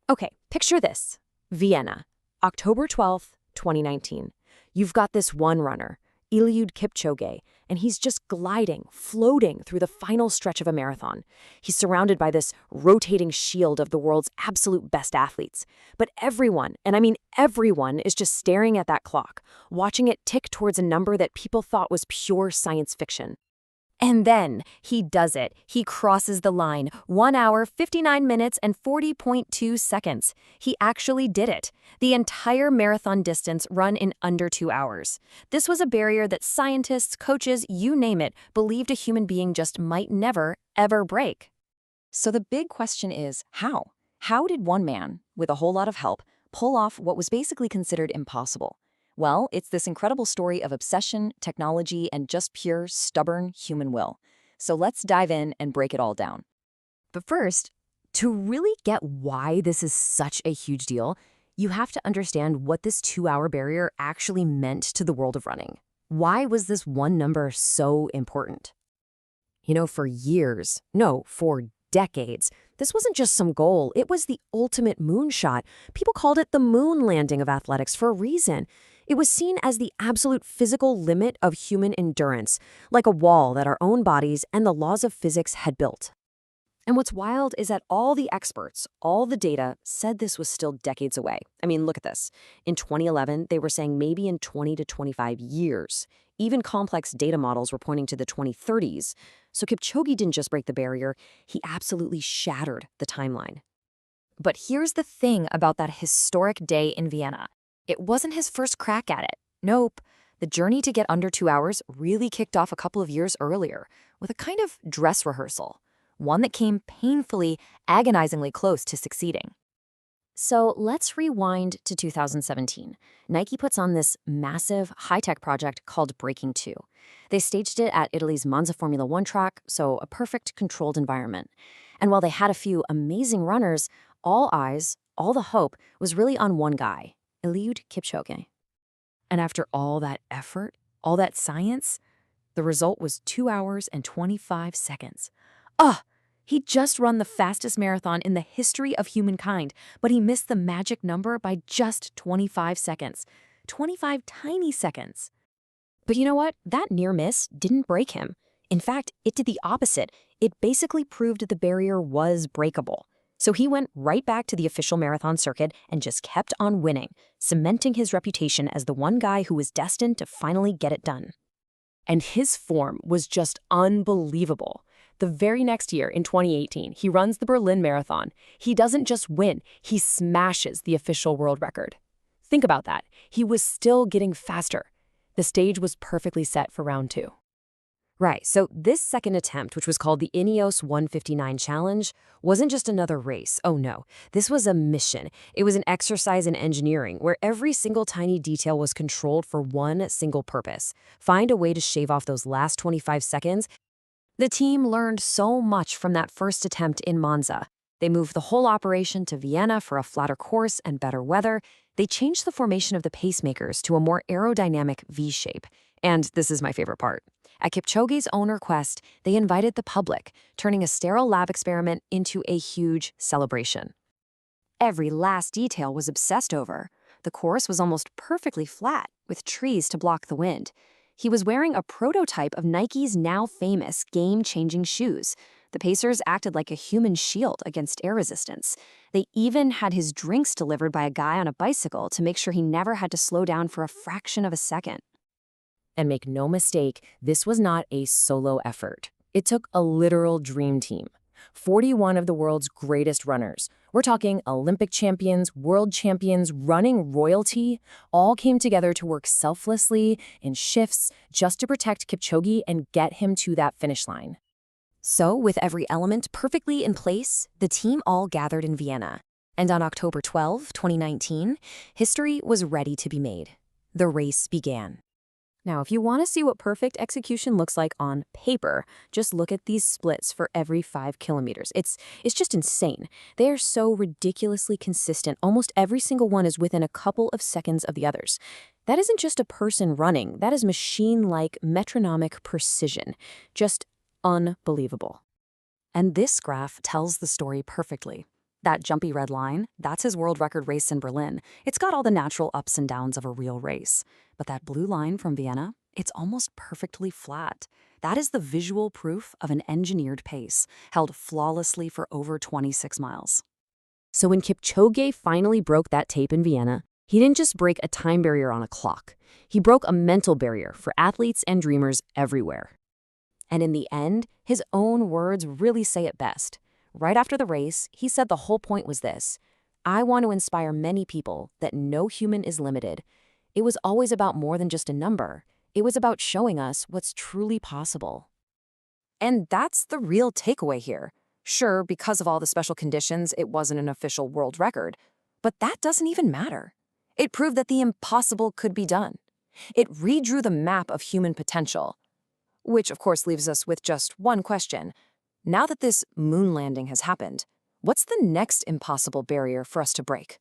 Okay, picture this. Vienna, October 12th, 2019. You've got this one runner, Eliud Kipchoge, and he's just gliding, floating through the final stretch of a marathon. He's surrounded by this rotating shield of the world's absolute best athletes. But everyone, and I mean everyone, is just staring at that clock, watching it tick towards a number that people thought was pure science fiction. And then he does it. He crosses the line, 1 hour, 59 minutes, and 40.2 seconds. He actually did it. The entire marathon distance run in under 2 hours. This was a barrier that scientists, coaches, you name it, believed a human being just might never, ever break. So the big question is, how? How did one man, with a whole lot of help, pull off what was basically considered impossible? Well, it's this incredible story of obsession, technology, and just pure, stubborn human will. So let's dive in and break it all down. But first, to really get why this is such a huge deal, you have to understand what this 2-hour barrier actually meant to the world of running. Why was this one number so important? For years, no, for decades, this wasn't just some goal, it was the ultimate moonshot. People called it the moon landing of athletics for a reason. It was seen as the absolute physical limit of human endurance, like a wall that our own bodies and the laws of physics had built. And what's wild is that all the experts, all the data, said this was still decades away. I mean, look at this. In 2011, they were saying maybe in 20 to 25 years. Even complex data models were pointing to the 2030s. So Kipchoge didn't just break the barrier, he absolutely shattered the timeline. But here's the thing about that historic day in Vienna. It wasn't his first crack at it. Nope. The journey to get under 2 hours really kicked off a couple of years earlier with a kind of dress rehearsal, one that came painfully, agonizingly close to succeeding. So let's rewind to 2017. Nike puts on this massive, high-tech project called Breaking 2. They staged it at Italy's Monza Formula One track, so a perfect controlled environment. And while they had a few amazing runners, all eyes, all the hope was really on one guy, Eliud Kipchoge. And after all that effort, all that science, the result was 2 hours and 25 seconds. He'd just run the fastest marathon in the history of humankind, but he missed the magic number by just 25 seconds. 25 tiny seconds. But you know what? That near miss didn't break him. In fact, it did the opposite. It basically proved the barrier was breakable. So he went right back to the official marathon circuit and just kept on winning, cementing his reputation as the one guy who was destined to finally get it done. And his form was just unbelievable. The very next year, in 2018, he runs the Berlin Marathon. He doesn't just win, he smashes the official world record. Think about that. He was still getting faster. The stage was perfectly set for round 2. Right, so this second attempt, which was called the Ineos 159 Challenge, wasn't just another race. Oh no, this was a mission. It was an exercise in engineering where every single tiny detail was controlled for one single purpose: find a way to shave off those last 25 seconds. The team learned so much from that first attempt in Monza. They moved the whole operation to Vienna for a flatter course and better weather. They changed the formation of the pacemakers to a more aerodynamic V shape. And this is my favorite part. At Kipchoge's own request, they invited the public, turning a sterile lab experiment into a huge celebration. Every last detail was obsessed over. The course was almost perfectly flat, with trees to block the wind. He was wearing a prototype of Nike's now famous game-changing shoes. The Pacers acted like a human shield against air resistance. They even had his drinks delivered by a guy on a bicycle to make sure he never had to slow down for a fraction of a second. And make no mistake, this was not a solo effort. It took a literal dream team. 41 of the world's greatest runners. We're talking Olympic champions, world champions, running royalty, all came together to work selflessly in shifts just to protect Kipchoge and get him to that finish line. So, with every element perfectly in place, the team all gathered in Vienna. And on October 12, 2019, history was ready to be made. The race began. Now, if you want to see what perfect execution looks like on paper, just look at these splits for every 5 kilometers. It's just insane. They are so ridiculously consistent. Almost every single one is within a couple of seconds of the others. That isn't just a person running. That is machine-like metronomic precision. Just unbelievable. And this graph tells the story perfectly. That jumpy red line, that's his world record race in Berlin. It's got all the natural ups and downs of a real race. But that blue line from Vienna, it's almost perfectly flat. That is the visual proof of an engineered pace, held flawlessly for over 26 miles. So when Kipchoge finally broke that tape in Vienna, he didn't just break a time barrier on a clock. He broke a mental barrier for athletes and dreamers everywhere. And in the end, his own words really say it best. Right after the race, he said the whole point was this: I want to inspire many people that no human is limited. It was always about more than just a number. It was about showing us what's truly possible. And that's the real takeaway here. Sure, because of all the special conditions, it wasn't an official world record. But that doesn't even matter. It proved that the impossible could be done. It redrew the map of human potential. Which, of course, leaves us with just one question. Now that this moon landing has happened, what's the next impossible barrier for us to break?